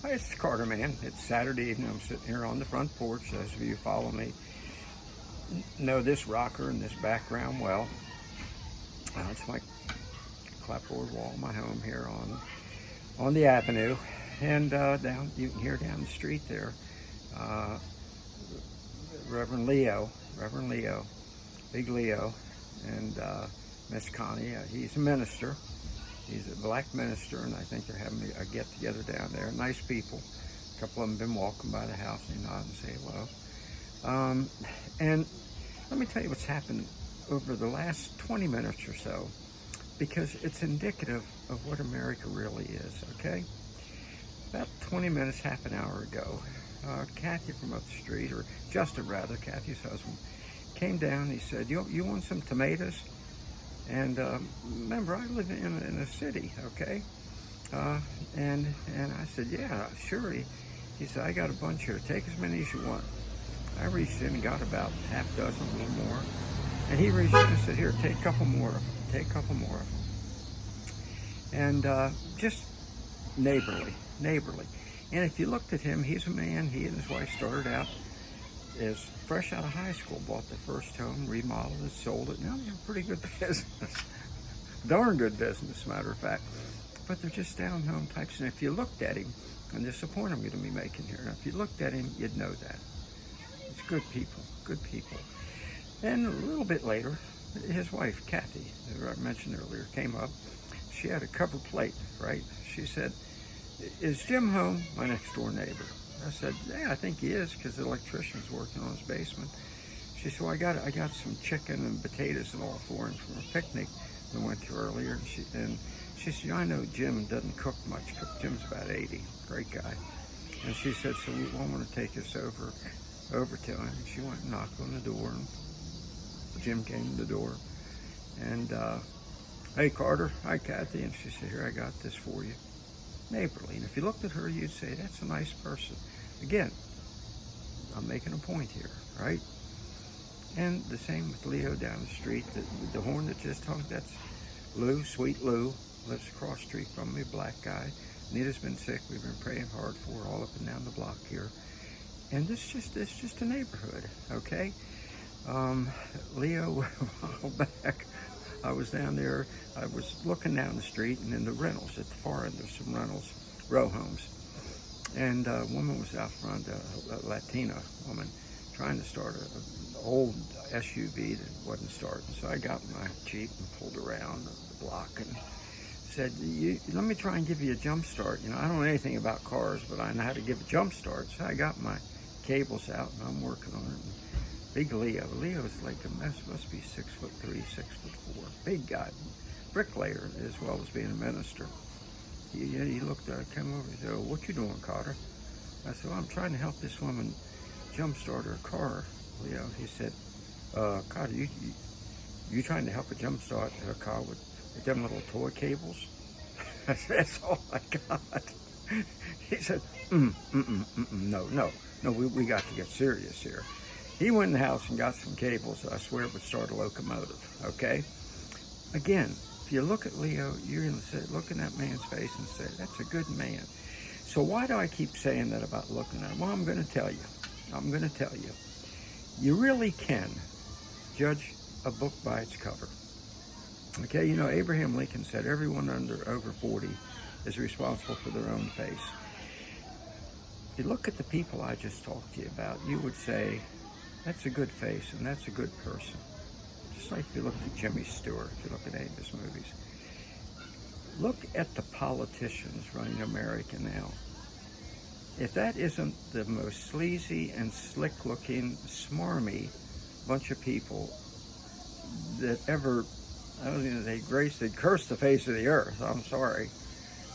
Hi, it's Carter, man. It's Saturday evening. I'm sitting here on the front porch. Those of you who follow me know this rocker and this background well. It's my clapboard wall, my home here on the avenue, and down you can hear down the street there, Reverend Leo, Big Leo, and Miss Connie. He's a minister. He's a black minister, and I think they're having a get-together down there. Nice people. A couple of them been walking by the house, and they nod and say hello. And let me tell you what's happened over the last 20 minutes or so, because it's indicative of what America really is, okay? About 20 minutes, half an hour ago, Kathy from up the street, or Justin rather, Kathy's husband, came down. He said, you want some tomatoes? And remember, I live in a city, okay? And I said, yeah, sure. He said, I got a bunch here. Take as many as you want. I reached in and got about half a dozen, a little more. And he reached in and said, here, take a couple more of them. Take a couple more of them. And just neighborly. And if you looked at him, he's a man. He and his wife started out as fresh out of high school, bought the first home, remodeled it, sold it. Now they're a pretty good business. Darn good business, matter of fact. But they're just down-home types. And if you looked at him, and this is the point I'm going to be making here, and if you looked at him, you'd know that. It's good people. And a little bit later, his wife, Kathy, who I mentioned earlier, came up. She had a cover plate, right? She said, is Jim home? My next door neighbor. I said, yeah, I think he is, because the electrician's working on his basement. She said, well, I got some chicken and potatoes and all for him from a picnic we went to earlier. And she said, I know Jim doesn't cook much. Jim's about 80, great guy. And she said, so we want to take us over to him. And she went and knocked on the door, and Jim came to the door. And, hey, Carter, hi, Kathy. And she said, here, I got this for you. Neighborly. And if you looked at her, you'd say, that's a nice person. Again, I'm making a point here, right? And the same with Leo down the street. The horn that just honked, that's Lou, sweet Lou, lives across the street from me, black guy. Nita's been sick. We've been praying hard for her all up and down the block here. And it's just a neighborhood, okay? Leo, a while back, I was down there, I was looking down the street, and in the rentals, at the far end, there's some rentals, row homes. And a woman was out front, a Latina woman, trying to start an old SUV that wasn't starting. So I got my Jeep and pulled around the block and said, let me try and give you a jump start. You know, I don't know anything about cars, but I know how to give a jump start. So I got my cables out, and I'm working on it. Big Leo's like must be 6'3", 6'4", big guy, bricklayer as well as being a minister. He looked, came over and said, oh, what you doing, Carter? I said, well, I'm trying to help this woman jumpstart her car, Leo. He said, Carter, you trying to help her jumpstart her car with them little toy cables? I said, that's all I got. He said, no, we got to get serious here. He went in the house and got some cables that I swear would start a locomotive, okay? Again, if you look at Leo, you're going to look in that man's face and say, that's a good man. So why do I keep saying that about looking at him? Well, I'm going to tell you. You really can judge a book by its cover. Okay, you know, Abraham Lincoln said everyone over 40 is responsible for their own face. If you look at the people I just talked to you about, you would say, that's a good face, and that's a good person. Just like if you look at Jimmy Stewart, if you look at any of his movies. Look at the politicians running America now. If that isn't the most sleazy and slick-looking, smarmy bunch of people that ever, I don't know, they cursed the face of the earth. I'm sorry.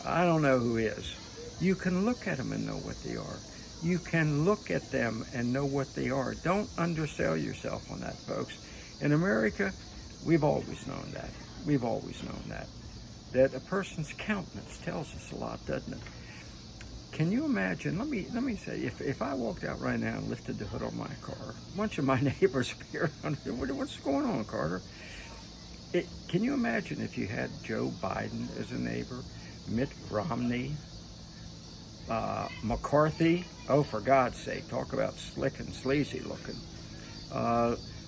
I don't know who is. You can look at them and know what they are. You can look at them and know what they are. Don't undersell yourself on that, folks. In America, we've always known that. That a person's countenance tells us a lot, doesn't it? Can you imagine, let me say, if I walked out right now and lifted the hood on my car, a bunch of my neighbors would be around, what's going on, Carter? Can you imagine if you had Joe Biden as a neighbor, Mitt Romney, McCarthy, oh, for God's sake, talk about slick and sleazy looking.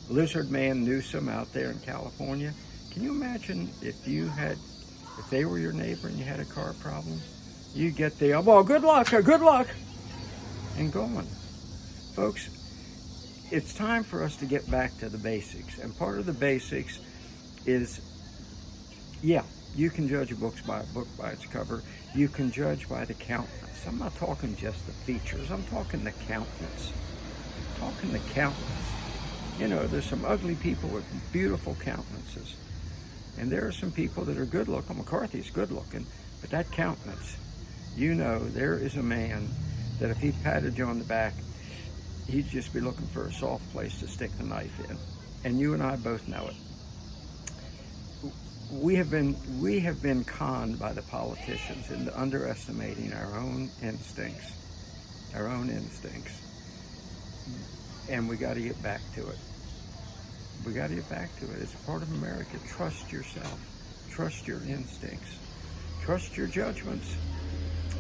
Lizard Man Newsom out there in California. Can you imagine if they were your neighbor and you had a car problem? You get the, well, good luck, and going. Folks, it's time for us to get back to the basics. And part of the basics is, yeah, you can judge a book by its cover. You can judge by the countenance. I'm not talking just the features. I'm talking the countenance. You know, there's some ugly people with beautiful countenances. And there are some people that are good looking. McCarthy's good looking, but that countenance, you know, there is a man that if he patted you on the back, he'd just be looking for a soft place to stick the knife in. And you and I both know it. We have been conned by the politicians into underestimating our own instincts. And we got to get back to it. It's part of America. Trust yourself. Trust your instincts. Trust your judgments,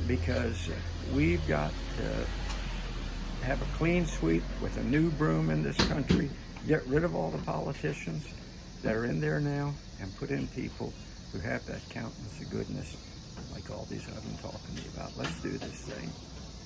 because we've got to have a clean sweep with a new broom in this country. Get rid of all the politicians that are in there now and put in people who have that countenance of goodness, like all these I've been talking to you about. Let's do this thing.